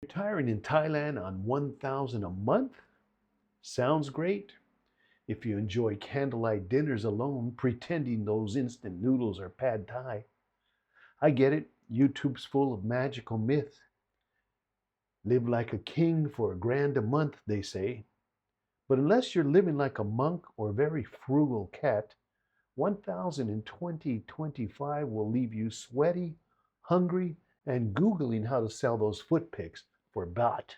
Retiring in Thailand on 1,000 a month? Sounds great. If you enjoy candlelight dinners alone, pretending those instant noodles are pad thai. I get it. YouTube's full of magical myths. Live like a king for a grand a month, they say. But unless you're living like a monk or a very frugal cat, 1,000 in 2025 will leave you sweaty, hungry, and Googling how to sell those foot pics for baht.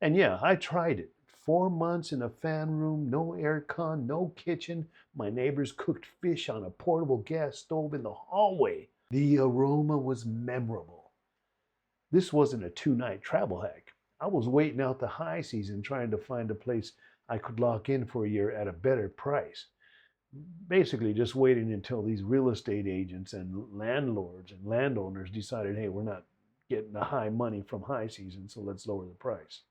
And yeah, I tried it. 4 months in a fan room, no aircon, no kitchen. My neighbors cooked fish on a portable gas stove in the hallway. The aroma was memorable. This wasn't a 2-night travel hack. I was waiting out the high season trying to find a place I could lock in for a year at a better price. Basically just waiting until these real estate agents and landlords and landowners decided, hey, we're not getting the high money from high season, so let's lower the price.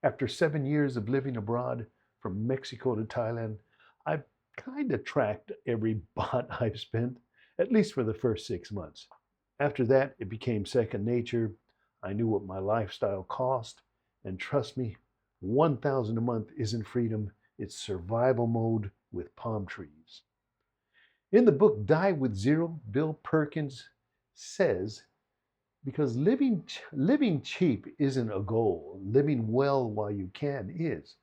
After 7 years of living abroad, from Mexico to Thailand, I've kind of tracked every baht I've spent, at least for the first 6 months. After that, it became second nature. I knew what my lifestyle cost, and trust me, 1,000 a month isn't freedom, it's survival mode with palm trees. In the book Die with Zero, Bill Perkins says, because living cheap isn't a goal. Living well while you can is.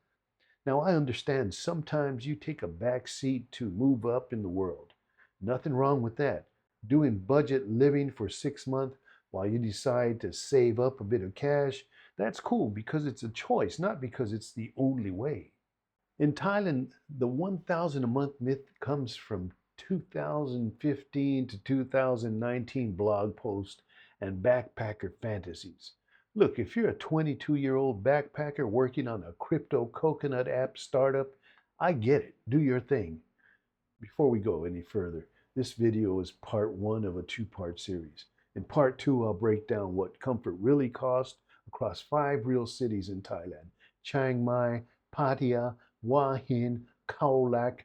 Now, I understand sometimes you take a back seat to move up in the world. Nothing wrong with that. Doing budget living for 6 months while you decide to save up a bit of cash, that's cool because it's a choice, not because it's the only way. In Thailand, the 1,000 a month myth comes from 2015 to 2019 blog post and backpacker fantasies. Look, if you're a 22-year-old backpacker working on a crypto coconut app startup, I get it. Do your thing. Before we go any further, this video is part 1 of a 2-part series. In part 2, I'll break down what comfort really costs across 5 real cities in Thailand: Chiang Mai, Pattaya, Hua Hin, Khao Lak,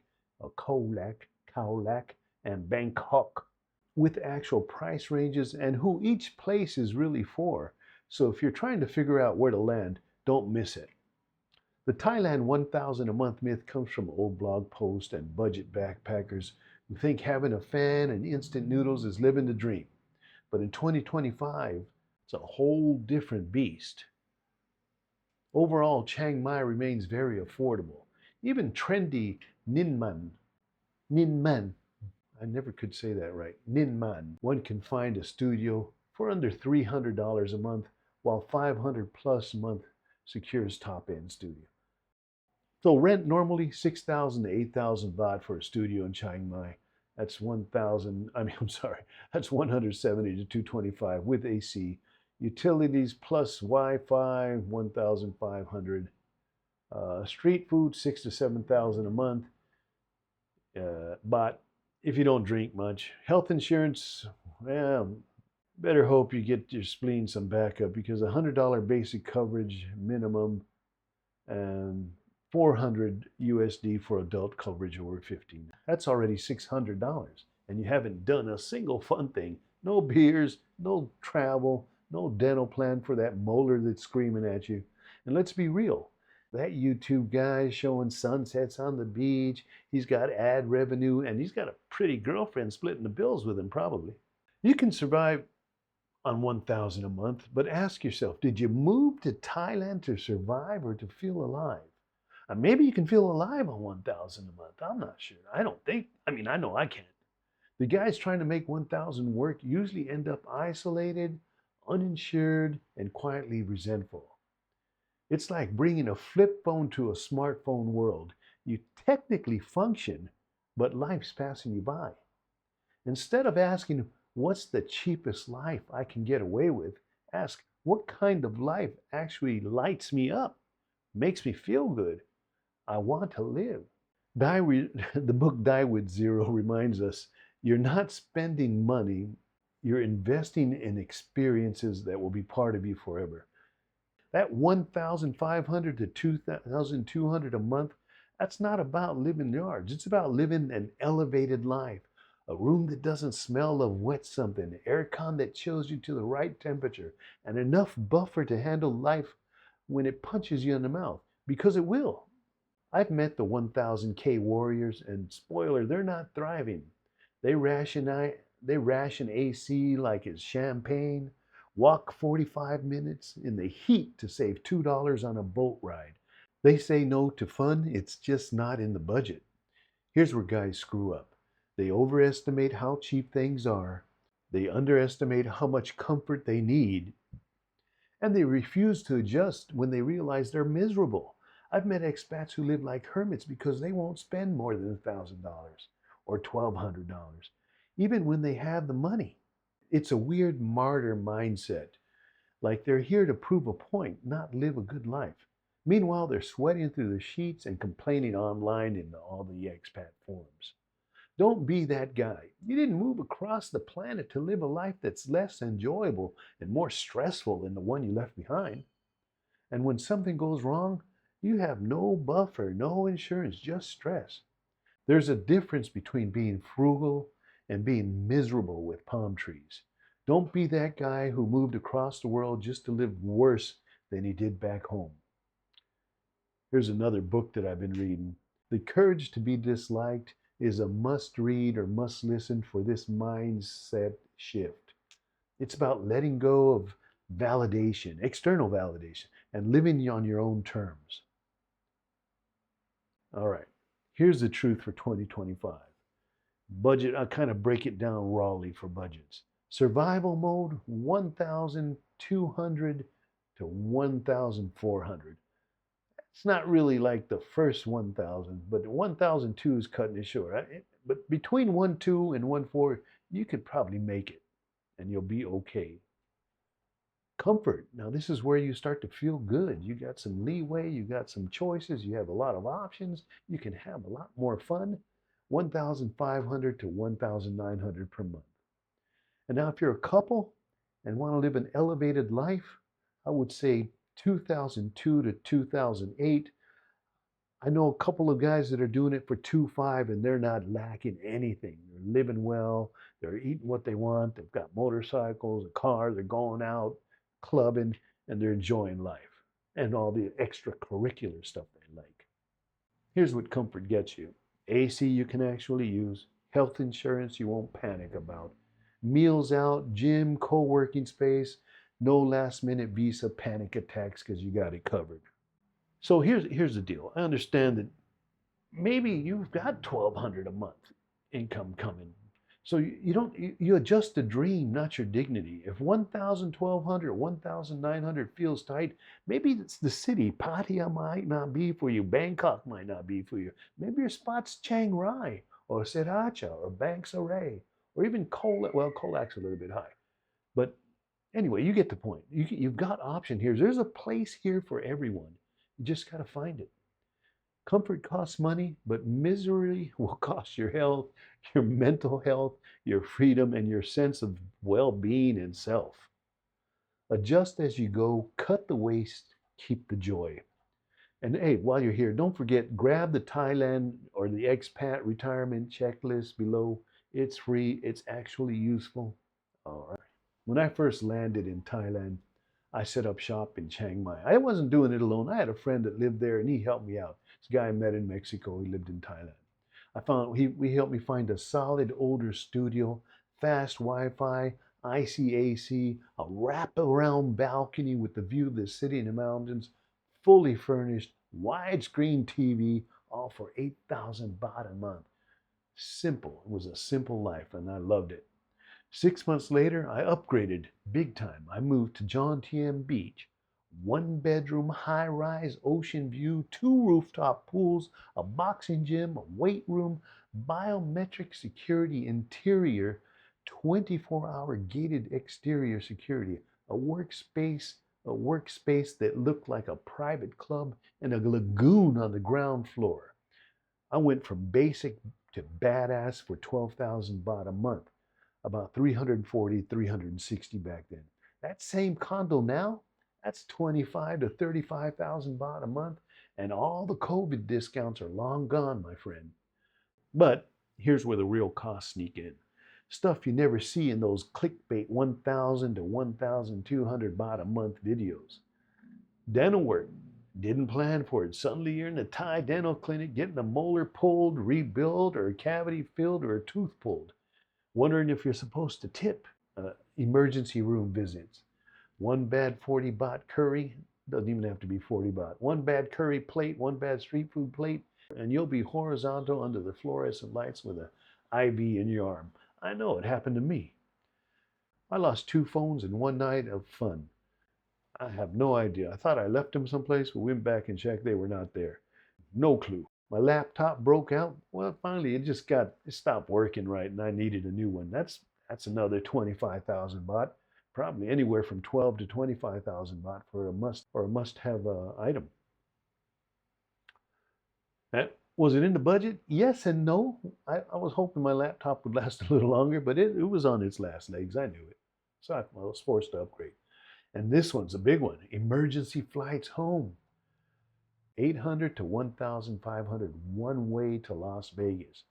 and Bangkok, with actual price ranges and who each place is really for. So if you're trying to figure out where to land, don't miss it. The Thailand 1,000 a month myth comes from old blog posts and budget backpackers who think having a fan and instant noodles is living the dream. But in 2025, it's a whole different beast. Overall, Chiang Mai remains very affordable. Even trendy Ninman, I never could say that right, Ninman, one can find a studio for under $300 a month, while 500 plus a month secures top-end studio. So rent normally 6,000 to 8,000 baht for a studio in Chiang Mai. That's that's 170 to 225 with AC. Utilities plus Wi-Fi, 1,500. Street food, 6,000 to 7,000 a month. But if you don't drink much, health insurance, well, better hope you get your spleen some backup, because $100 basic coverage minimum and 400 USD for adult coverage over 15. That's already $600, and you haven't done a single fun thing. No beers, no travel, no dental plan for that molar that's screaming at you. And let's be real, that YouTube guy showing sunsets on the beach, he's got ad revenue, and he's got a pretty girlfriend splitting the bills with him probably. You can survive on 1,000 a month, but ask yourself, did you move to Thailand to survive or to feel alive? Maybe you can feel alive on 1,000 a month. I'm not sure. I know I can't. The guys trying to make 1,000 work usually end up isolated, uninsured, and quietly resentful. It's like bringing a flip phone to a smartphone world. You technically function, but life's passing you by. Instead of asking, what's the cheapest life I can get away with? Ask, what kind of life actually lights me up, makes me feel good? I want to live. The book Die with Zero reminds us, you're not spending money, you're investing in experiences that will be part of you forever. That 1,500 to 2,200 a month, that's not about living large. It's about living an elevated life, A room that doesn't smell of wet something, aircon that chills you to the right temperature, and enough buffer to handle life when it punches you in the mouth, because it will. I've met the 1000K warriors, and spoiler, they're not thriving. They ration, they ration AC like it's champagne, walk 45 minutes in the heat to save $2 on a boat ride. They say no to fun, it's just not in the budget. Here's where guys screw up. They overestimate how cheap things are, they underestimate how much comfort they need, and they refuse to adjust when they realize they're miserable. I've met expats who live like hermits because they won't spend more than $1,000 or $1,200, even when they have the money. It's a weird martyr mindset, like they're here to prove a point, not live a good life. Meanwhile, they're sweating through the sheets and complaining online in all the expat forums. Don't be that guy. You didn't move across the planet to live a life that's less enjoyable and more stressful than the one you left behind. And when something goes wrong, you have no buffer, no insurance, just stress. There's a difference between being frugal and being miserable with palm trees. Don't be that guy who moved across the world just to live worse than he did back home. Here's another book that I've been reading. The Courage to be Disliked is a must read or must listen for this mindset shift. It's about letting go of validation, external validation, and living on your own terms. All right, here's the truth for 2025. Budget, I'll kind of break it down rawly for budgets. Survival mode, 1,200 to 1,400. It's not really like the first 1,000, but 1,002 is cutting it short. But between 1,2 and 1,4, you could probably make it and you'll be okay. Comfort. Now, this is where you start to feel good. You got some leeway, you got some choices, you have a lot of options, you can have a lot more fun. 1,500 to 1,900 per month. And now, if you're a couple and want to live an elevated life, I would say 2002 to 2008. I know a couple of guys that are doing it for 2.5 and they're not lacking anything. They're living well, they're eating what they want, they've got motorcycles, a car, they're going out, clubbing, and they're enjoying life and all the extracurricular stuff they like. Here's what comfort gets you. AC you can actually use, health insurance you won't panic about, meals out, gym, co-working space, no last minute visa panic attacks because you got it covered. So here's the deal. I understand that maybe you've got 1,200 a month income coming. So you adjust the dream, not your dignity. If 1,000, 1,200, 1,900 feels tight, maybe it's the city. Pattaya might not be for you. Bangkok might not be for you. Maybe your spot's Chiang Mai or Sriracha or Bank Saray or even Kolat. Well, Kolat's a little bit high. But anyway, you get the point. You've got option here. There's a place here for everyone. You just got to find it. Comfort costs money, but misery will cost your health, your mental health, your freedom, and your sense of well-being and self. Adjust as you go, cut the waste, keep the joy. And hey, while you're here, don't forget, grab the Thailand or the expat retirement checklist below. It's free, it's actually useful. All right. When I first landed in Thailand, I set up shop in Chiang Mai. I wasn't doing it alone. I had a friend that lived there and he helped me out. This guy I met in Mexico, he lived in Thailand. He helped me find a solid older studio, fast Wi-Fi, ICAC, a wrap-around balcony with the view of the city and the mountains, fully furnished, widescreen TV, all for 8,000 baht a month. Simple. It was a simple life and I loved it. 6 months later, I upgraded big time. I moved to Jomtien Beach. 1-bedroom, high-rise, ocean view, 2 rooftop pools, a boxing gym, a weight room, biometric security interior, 24-hour gated exterior security, a workspace that looked like a private club, and a lagoon on the ground floor. I went from basic to badass for 12,000 baht a month. About 340, 360 back then. That same condo now, that's 25 to 35,000 baht a month, and all the COVID discounts are long gone, my friend. But here's where the real costs sneak in. Stuff you never see in those clickbait 1,000 to 1,200 baht a month videos. Dental work. Didn't plan for it. Suddenly you're in a Thai dental clinic getting a molar pulled, rebuilt, or a cavity filled, or a tooth pulled. Wondering if you're supposed to tip. Emergency room visits. One bad 40 baht curry. Doesn't even have to be 40 baht. One bad curry plate, one bad street food plate, and you'll be horizontal under the fluorescent lights with an IV in your arm. I know, it happened to me. I lost 2 phones in one night of fun. I have no idea. I thought I left them someplace, but went back and checked. They were not there. No clue. My laptop broke out. Well, finally, it stopped working right, and I needed a new one. That's another 25,000 baht. Probably anywhere from 12 to 25,000 baht for a must-have item. Was it in the budget? Yes and no. I was hoping my laptop would last a little longer, but it was on its last legs. I knew it. So I was forced to upgrade. And this one's a big one. Emergency flights home. 800 to 1,500 one way to Las Vegas.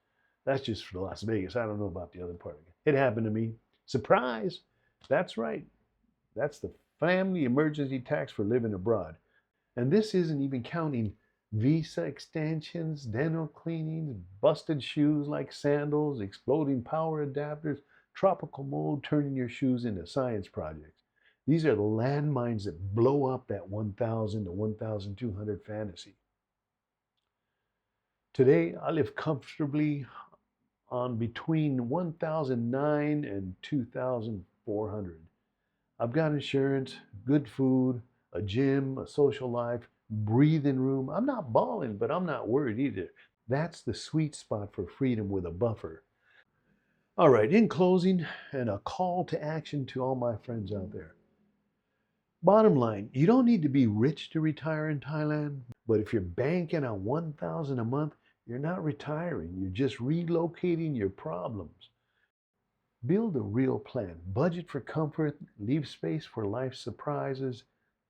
That's just for Las Vegas. I don't know about the other part of it. It happened to me. Surprise! That's right. That's the family emergency tax for living abroad. And this isn't even counting visa extensions, dental cleanings, busted shoes like sandals, exploding power adapters, tropical mold turning your shoes into science projects. These are the landmines that blow up that 1,000 to 1,200 fantasy. Today, I live comfortably on between 1,009 and 2,400. I've got insurance, good food, a gym, a social life, breathing room. I'm not balling, but I'm not worried either. That's the sweet spot for freedom with a buffer. All right, in closing, and a call to action to all my friends out there. Bottom line, you don't need to be rich to retire in Thailand, but if you're banking on 1,000 a month, you're not retiring. You're just relocating your problems. Build a real plan. Budget for comfort, leave space for life's surprises,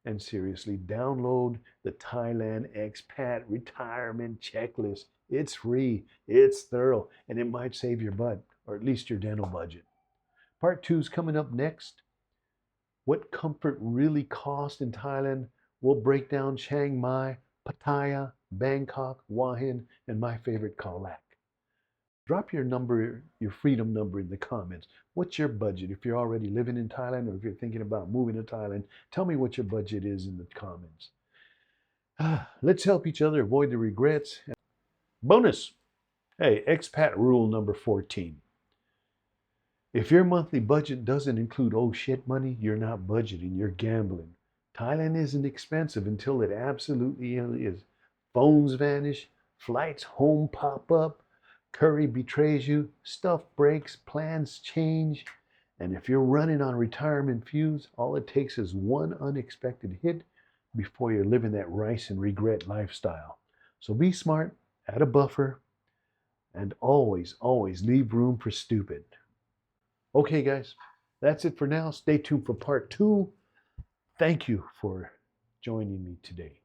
and seriously, download the Thailand Expat Retirement Checklist. It's free, it's thorough, and it might save your butt, or at least your dental budget. Part 2 is coming up next. What comfort really costs in Thailand. We'll break down Chiang Mai, Pattaya, Bangkok, Hua Hin, and my favorite, Khao Lak. Drop your number, your freedom number in the comments. What's your budget? If you're already living in Thailand or if you're thinking about moving to Thailand, tell me what your budget is in the comments. Let's help each other avoid the regrets. Bonus! Hey, expat rule number 14. If your monthly budget doesn't include oh shit money, you're not budgeting, you're gambling. Thailand isn't expensive until it absolutely is. Phones vanish, flights home pop up, curry betrays you, stuff breaks, plans change, and if you're running on retirement fumes, all it takes is one unexpected hit before you're living that rice and regret lifestyle. So be smart, add a buffer, and always, always leave room for stupid. Okay, guys, that's it for now. Stay tuned for part 2. Thank you for joining me today.